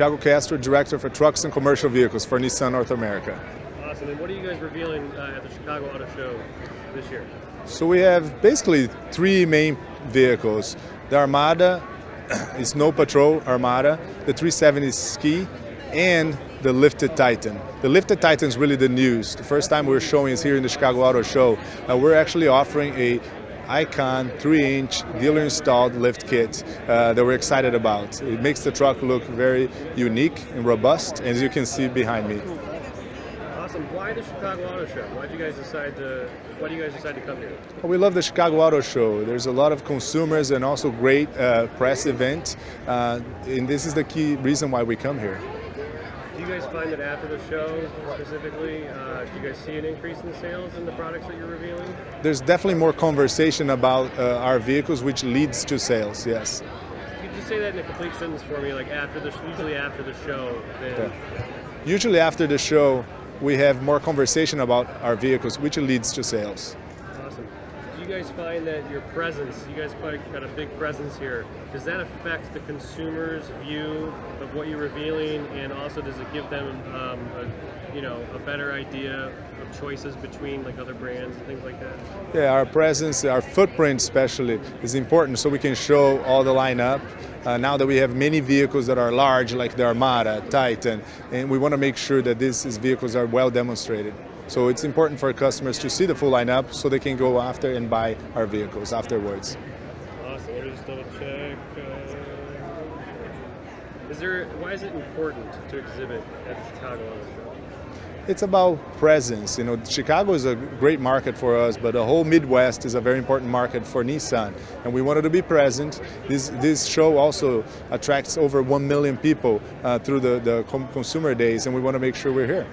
Thiago Castro, Director for Trucks and Commercial Vehicles for Nissan North America. Awesome. And what are you guys revealing at the Chicago Auto Show this year? So we have basically three main vehicles. The Armada, Snow Patrol Armada, the 370 Ski, and the Lifted Titan. The Lifted Titan is really the news. The first time we're showing is here in the Chicago Auto Show. We're actually offering a Icon 3-inch dealer-installed lift kit that we're excited about. It makes the truck look very unique and robust, as you can see behind me. Awesome. Why the Chicago Auto Show? Why do you guys decide to come here? Well, we love the Chicago Auto Show. There's a lot of consumers and also great press event, and this is the key reason why we come here. Do you guys find that after the show, specifically, do you guys see an increase in sales in the products that you're revealing? There's definitely more conversation about our vehicles, which leads to sales, yes. Could you say that in a complete sentence for me, like usually after the show? Then... Yeah. Usually after the show, we have more conversation about our vehicles, which leads to sales. Awesome. Do you guys find that your presence, you guys got a big presence here, does that affect the consumer's view of what you're revealing, and also does it give them a better idea of choices between like other brands and things like that? Yeah, our presence, our footprint especially, is important so we can show all the lineup. Now that we have many vehicles that are large, like the Armada, Titan, and we want to make sure that these vehicles are well demonstrated. So it's important for customers to see the full lineup so they can go after and buy our vehicles afterwards. Awesome. Let me just double check. Why is it important to exhibit at the Chicago Auto Show? It's about presence. You know, Chicago is a great market for us, but the whole Midwest is a very important market for Nissan, and we wanted to be present. This show also attracts over 1 million people through the consumer days, and we want to make sure we're here.